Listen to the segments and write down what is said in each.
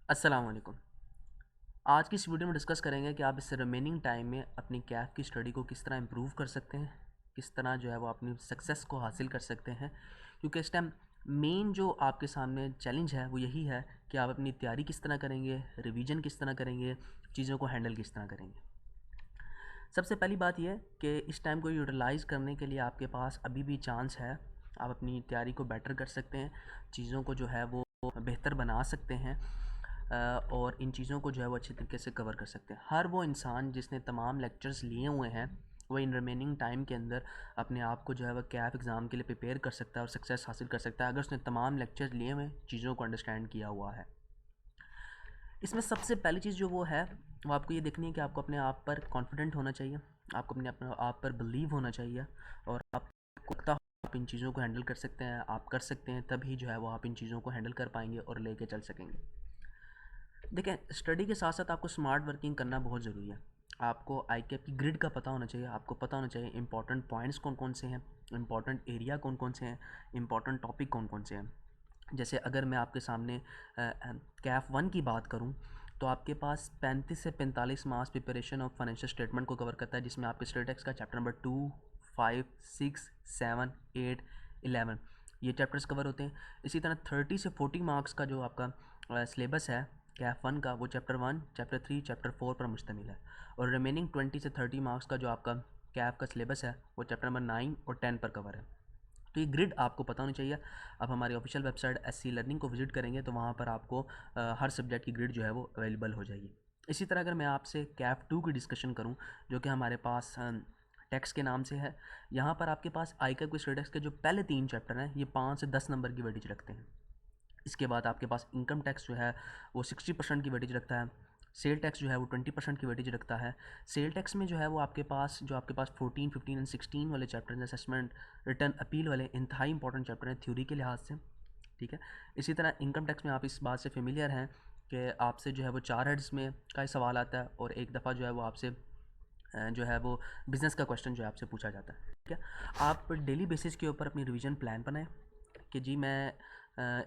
अस्सलाम वालेकुम। आज की इस वीडियो में डिस्कस करेंगे कि आप इस रिमेनिंग टाइम में अपनी कैफ की स्टडी को किस तरह इम्प्रूव कर सकते हैं, किस तरह जो है वो अपनी सक्सेस को हासिल कर सकते हैं। क्योंकि इस टाइम मेन जो आपके सामने चैलेंज है वो यही है कि आप अपनी तैयारी किस तरह करेंगे, रिवीजन किस तरह करेंगे, चीज़ों को हैंडल किस तरह करेंगे। सबसे पहली बात यह कि इस टाइम को यूटिलाइज़ करने के लिए आपके पास अभी भी चांस है। आप अपनी तैयारी को बेटर कर सकते हैं, चीज़ों को जो है वो बेहतर बना सकते हैं और इन चीज़ों को जो है वो अच्छे तरीके से कवर कर सकते हैं। हर वो इंसान जिसने तमाम लेक्चर्स लिए हुए हैं वो इन रिमेनिंग टाइम के अंदर अपने आप को जो है वह कैफ एग्ज़ाम के लिए प्रिपेयर कर सकता है और सक्सेस हासिल कर सकता है अगर उसने तमाम लेक्चर्स लिए हुए चीज़ों को अंडरस्टैंड किया हुआ है। इसमें सबसे पहली चीज़ जो वो है वो आपको ये देखनी है कि आपको अपने आप पर कॉन्फिडेंट होना चाहिए, आपको अपने अपने आप पर बिलीव होना चाहिए और आपको लगता हो आप इन चीज़ों को हैंडल कर सकते हैं, आप कर सकते हैं, तभी जो है वो आप इन चीज़ों को हैंडल कर पाएंगे और लेके चल सकेंगे। देखें, स्टडी के साथ साथ आपको स्मार्ट वर्किंग करना बहुत ज़रूरी है। आपको आई कैप की ग्रिड का पता होना चाहिए, आपको पता होना चाहिए इंपॉर्टेंट पॉइंट्स कौन कौन से हैं, इंपॉर्टेंट एरिया कौन कौन से हैं, इंपॉर्टेंट टॉपिक कौन कौन से हैं। जैसे अगर मैं आपके सामने कैफ वन की बात करूं तो आपके पास 35 से 45 marks preparation of financial statement को कवर करता है, जिसमें आपके स्टेटेक्स का चैप्टर नंबर 2, 5, 6, 7, 8, 11 ये चैप्टर्स कवर होते हैं। इसी तरह 30 से 40 मार्क्स का जो आपका सिलेबस है कैफ वन का वो चैप्टर 1, चैप्टर 3, चैप्टर 4 पर मुश्तमिल है। और रिमेनिंग 20 से 30 मार्क्स का जो आपका कैफ का सिलेबस है वो चैप्टर नंबर 9 और 10 पर कवर है। तो ये ग्रिड आपको पता होनी चाहिए। आप हमारी ऑफिशियल वेबसाइट एससी लर्निंग को विजिट करेंगे तो वहाँ पर आपको हर सब्जेक्ट की ग्रिड जो है वो अवेलेबल हो जाएगी। इसी तरह अगर मैं आपसे कैफ टू की डिस्कशन करूँ जो कि हमारे पास टैक्स के नाम से है, यहाँ पर आपके पास आई कैप के स्टेटस के जो पहले 3 चैप्टर हैं ये 5 से 10 नंबर की वेटेज रखते हैं। इसके बाद आपके पास इनकम टैक्स जो है वो 60% की वेटेज रखता है। सेल टैक्स जो है वो 20% की वेटेज रखता है। सेल टैक्स में जो है वो आपके पास 14, 15 एंड 16 वाले चैप्टर हैं, असेसमेंट, रिटर्न, अपील वाले इंतहाई इंपॉर्टेंट चैप्टर हैं थ्योरी के लिहाज से। ठीक है। इसी तरह इनकम टैक्स में आप इस बात से फेमिलियर हैं कि आपसे जो है वो 4 हेड्स में का ही सवाल आता है और एक दफ़ा जो है वो आपसे जो है वो बिज़नेस का क्वेश्चन जो है आपसे पूछा जाता है। ठीक है। आप डेली बेसिस के ऊपर अपनी रिवीजन प्लान बनाएं कि जी मैं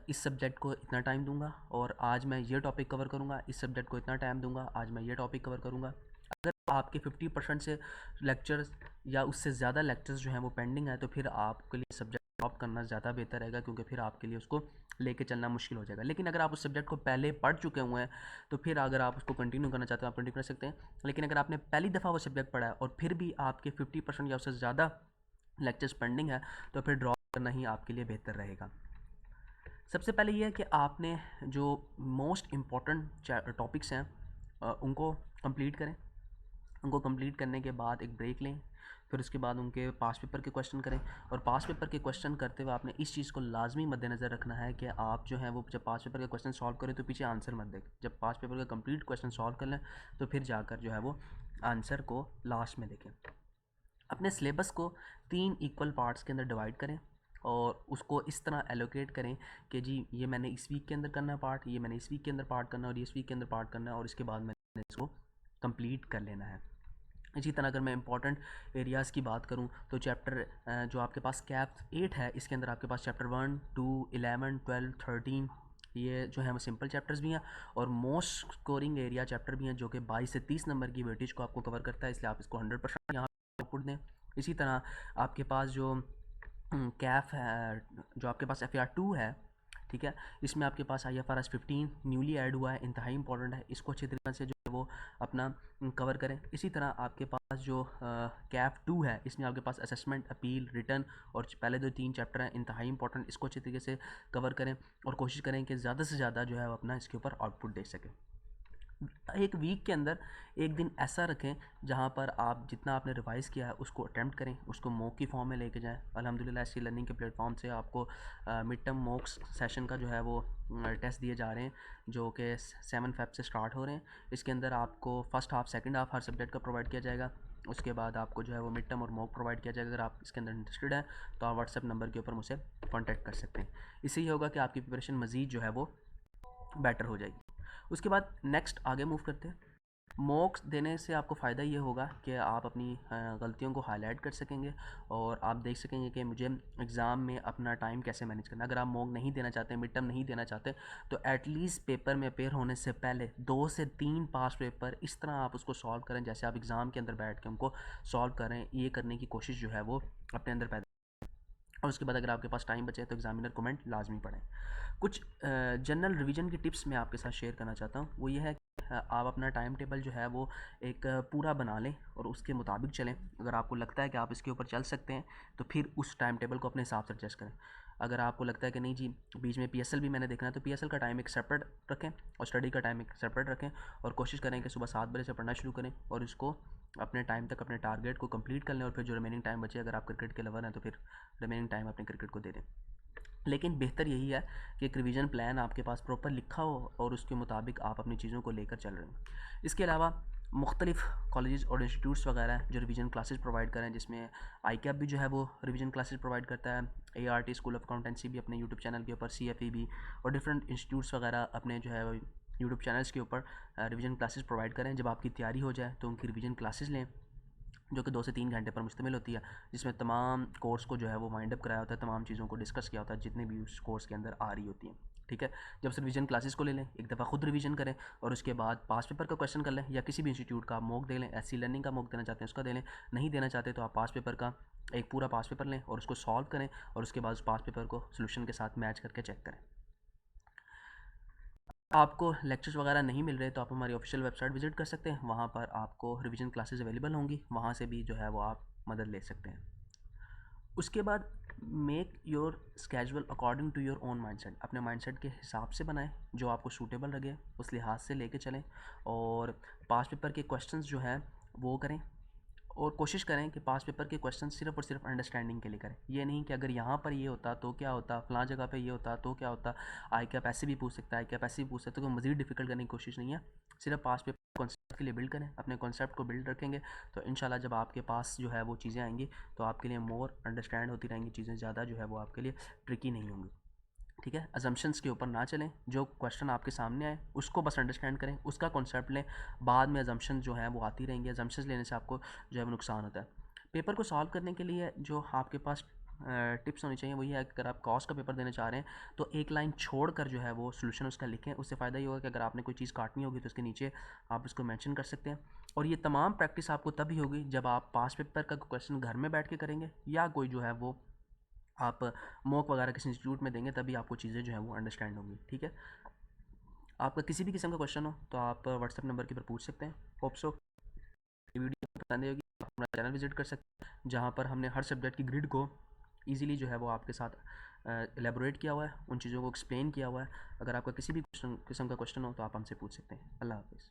इस सब्जेक्ट को इतना टाइम दूंगा और आज मैं ये टॉपिक कवर करूंगा, इस सब्जेक्ट को इतना टाइम दूंगा, आज मैं ये टॉपिक कवर करूंगा। अगर आपके 50% से लेक्चर्स या उससे ज़्यादा लेक्चर्स जो हैं वो पेंडिंग है तो फिर आपके लिए सब्जेक्ट ड्रॉप करना ज़्यादा बेहतर रहेगा, क्योंकि फिर आपके लिए उसको लेके चलना मुश्किल हो जाएगा। लेकिन अगर आप उस सब्जेक्ट को पहले पढ़ चुके हुए हैं तो फिर अगर आप उसको कंटिन्यू करना चाहते हो आप कंटिन्यू कर सकते हैं। लेकिन अगर आपने पहली दफ़ा वो सब्जेक्ट पढ़ा है और फिर भी आपके 50% या उससे ज़्यादा लेक्चर्स पेंडिंग है तो फिर ड्रॉप करना ही आपके लिए बेहतर रहेगा। सबसे पहले ये है कि आपने जो मोस्ट इम्पॉर्टेंट टॉपिक्स हैं उनको कंप्लीट करें। उनको कंप्लीट करने के बाद एक ब्रेक लें, फिर उसके बाद उनके पास पेपर के क्वेश्चन करें। और पास पेपर के क्वेश्चन करते हुए आपने इस चीज़ को लाजमी मद्देनज़र रखना है कि आप जो है वो जब पास पेपर के क्वेश्चन सॉल्व करें तो पीछे आंसर मत दें। जब पास पेपर का कंप्लीट क्वेश्चन सॉल्व कर लें तो फिर जाकर जो है वो आंसर को लास्ट में देखें। अपने सिलेबस को 3 इक्वल पार्ट्स के अंदर डिवाइड करें और उसको इस तरह एलोकेट करें कि जी ये मैंने इस वीक के अंदर करना है पार्ट, ये मैंने इस वीक के अंदर पार्ट करना है और ये इस वीक के अंदर पार्ट करना है और इसके बाद मैंने इसको कंप्लीट कर लेना है। इसी तरह अगर मैं इंपॉर्टेंट एरियाज़ की बात करूं तो चैप्टर जो आपके पास कैप 8 है इसके अंदर आपके पास चैप्टर 1, 2, 11, 12, 13 ये जो है वो सिंपल चैप्टर्स भी हैं और मोस्ट स्कोरिंग एरिया चैप्टर भी हैं जो कि 22 से 30 नंबर की वेटेज को आपको कवर करता है, इसलिए आप इसको 100% यहाँ आउटपुट दें। इसी तरह आपके पास जो कैफ है, जो आपके पास FAR 2 है, ठीक है, इसमें आपके पास IFRS 15 न्यूली ऐड हुआ है, इंतहाई इंपॉर्टेंट है, इसको अच्छी तरीके से जो है वो अपना कवर करें। इसी तरह आपके पास जो कैफ 2 है इसमें आपके पास असेसमेंट, अपील, रिटर्न और पहले 2-3 चैप्टर हैं इंतहाई इंपॉर्टेंट, इसको अच्छी तरीके से कवर करें और कोशिश करें कि ज़्यादा से ज़्यादा जो है वो अपना इसके ऊपर आउटपुट दे सकें। एक वीक के अंदर एक दिन ऐसा रखें जहाँ पर आप जितना आपने रिवाइज़ किया है उसको अटैम्प्ट करें, उसको मॉक की फॉर्म में लेके जाएं। अल्हम्दुलिल्लाह ऐसी लर्निंग के प्लेटफॉर्म से आपको मिड टर्म मॉक्स सेशन का जो है वो टेस्ट दिए जा रहे हैं जो कि 7 फेब से स्टार्ट हो रहे हैं। इसके अंदर आपको फर्स्ट हाफ, सेकंड हाफ हर सब्जेक्ट का प्रोवाइड किया जाएगा। उसके बाद आपको जो है वो मिड टर्म और मॉक प्रोवाइड किया जाएगा। अगर आप इसके अंदर इंटरेस्टेड हैं तो आप व्हाट्सएप नंबर के ऊपर मुझसे कॉन्टैक्ट कर सकते हैं। इससे ये होगा कि आपकी प्रिपरेशन मज़ीद जो है वो बेटर हो जाएगी। उसके बाद नेक्स्ट आगे मूव करते हैं। मॉक्स देने से आपको फ़ायदा ये होगा कि आप अपनी गलतियों को हाईलाइट कर सकेंगे और आप देख सकेंगे कि मुझे एग्ज़ाम में अपना टाइम कैसे मैनेज करना है। अगर आप मॉक नहीं देना चाहते, मिड टर्म नहीं देना चाहते, तो एटलीस्ट पेपर में अपेयर होने से पहले 2 से 3 पास पेपर इस तरह आप उसको सॉल्व करें जैसे आप एग्ज़ाम के अंदर बैठ के उनको सॉल्व करें। ये करने की कोशिश जो है वो अपने अंदर पैदा, और उसके बाद अगर आपके पास टाइम बचे तो एग्जामिनर कमेंट लाजमी पढ़ें। कुछ जनरल रिवीजन की टिप्स मैं आपके साथ शेयर करना चाहता हूँ। वो ये है कि आप अपना टाइम टेबल जो है वो एक पूरा बना लें और उसके मुताबिक चलें। अगर आपको लगता है कि आप इसके ऊपर चल सकते हैं तो फिर उस टाइम टेबल को अपने हिसाब से एडजस्ट करें। अगर आपको लगता है कि नहीं जी, बीच में पीएसएल भी मैंने देखना है, तो पीएसएल का टाइम एक सेपरेट रखें और स्टडी का टाइम एक सेपरेट रखें और कोशिश करें कि सुबह 7 बजे से पढ़ना शुरू करें और इसको अपने टाइम तक अपने टारगेट को कंप्लीट कर लें। और फिर जो रिमेनिंग टाइम बचे, अगर आप क्रिकेट के लवर हैं तो फिर रिमेनिंग टाइम अपने क्रिकेट को दे दें। लेकिन बेहतर यही है कि एक रिवीजन प्लान आपके पास प्रॉपर लिखा हो और उसके मुताबिक आप अपनी चीज़ों को लेकर चल रहे हैं। इसके अलावा मुख्तलिफ कॉलेजेस और इंस्टीट्यूट्स वगैरह हैं जो रिवीजन क्लासेस प्रोवाइड करें, जिसमें आई कैप भी जो है वो रिवीजन क्लासेस प्रोवाइड करता है, ART स्कूल ऑफ अकाउंटेंसी भी अपने यूट्यूब चैनल के ऊपर, CFE भी, और डिफरेंट इंस्टीट्यूट्स वगैरह अपने जो है यूट्यूब चैनल्स के ऊपर रिवीजन क्लासेस प्रोवाइड करें। जब आपकी तैयारी हो जाए तो उनकी रिवीजन क्लासेस लें जो कि 2 से 3 घंटे पर मुश्तमिल होती है, जिसमें तमाम कोर्स को जो है वो वाइंड अप कराया होता है, तमाम चीज़ों को डिस्कस किया होता है जितने भी उस कोर्स के अंदर आ रही होती हैं। ठीक है, जब से रिवीजन क्लासेस को ले लें, एक दफ़ा खुद रिवीजन करें और उसके बाद पास पेपर का क्वेश्चन कर लें, या किसी भी इंस्टीट्यूट का मॉक दे लें। SC लर्निंग का मॉक देना चाहते हैं उसका दे लें, नहीं देना चाहते तो आप पास पेपर का एक पूरा पास पेपर लें और उसको सॉल्व करें और उसके बाद उस पास पेपर को सोल्यूशन के साथ मैच करके चेक करें। आपको लेक्चर्स वगैरह नहीं मिल रहे तो आप हमारी ऑफिशियल वेबसाइट विजिट कर सकते हैं, वहाँ पर आपको रिवीजन क्लासेस अवेलेबल होंगी, वहाँ से भी जो है वो आप मदद ले सकते हैं। उसके बाद make your schedule according to your own mindset, अपने माइंडसेट के हिसाब से बनाएं जो आपको सूटेबल लगे, उस लिहाज से लेके चलें और पास पेपर के क्वेश्चंस जो हैं वो करें और कोशिश करें कि पास पेपर के क्वेश्चन सिर्फ और सिर्फ अंडरस्टैंडिंग के लिए करें। ये नहीं कि अगर यहाँ पर ये होता तो क्या होता, फलां जगह पे ये होता तो क्या होता, आई क्या पैसे भी पूछ सकता है, क्या पैसे भी पूछ सकता है, तो मज़ीद डिफिकल्ट करने की कोशिश नहीं है। सिर्फ पास पेपर कॉन्सेप्ट के लिए बिल्ड करें, अपने कॉन्सेप्ट को बिल्ड रखेंगे तो इंशाल्लाह जब आपके पास जो है वो चीज़ें आएंगी तो आपके लिए मोर अंडरस्टैंड होती रहेंगी चीज़ें, ज़्यादा जो है वो आपके लिए ट्रिकी नहीं होंगी। ठीक है, अजम्पशंस के ऊपर ना चलें, जो क्वेश्चन आपके सामने आए उसको बस अंडरस्टैंड करें, उसका कॉन्सेप्ट लें, बाद में अजम्पशन जो है वो आती रहेंगी। अजम्पशंस लेने से आपको जो है वो नुकसान होता है। पेपर को सॉल्व करने के लिए जो आपके पास टिप्स होनी चाहिए वही है, अगर आप कॉस्ट का पेपर देने चाह रहे हैं तो एक लाइन छोड़कर जो है वो सोल्यूशन उसका लिखें। उससे फ़ायदा ये होगा कि अगर आपने कोई चीज़ काटनी होगी तो उसके नीचे आप उसको मेंशन कर सकते हैं। और ये तमाम प्रैक्टिस आपको तभी होगी जब आप पास पेपर का क्वेश्चन घर में बैठ के करेंगे या कोई जो है वो आप मॉक वगैरह किसी इंस्टीट्यूट में देंगे, तभी आपको चीज़ें जो है वो अंडरस्टैंड होंगी। ठीक है, आपका किसी भी किस्म का क्वेश्चन हो तो आप व्हाट्सएप नंबर के ऊपर पूछ सकते हैं। होप सो ये वीडियो पसंद आएगी, आप हमारा चैनल विजिट कर सकते हैं जहाँ पर हमने हर सब्जेक्ट की ग्रिड को ईजिली जो है वो आपके साथ एलेबोरेट किया हुआ है, उन चीज़ों को एक्सप्लेन किया हुआ है। अगर आपका किसी भी किस्म का क्वेश्चन हो तो आप हमसे पूछ सकते हैं। अल्लाह हाफिज़।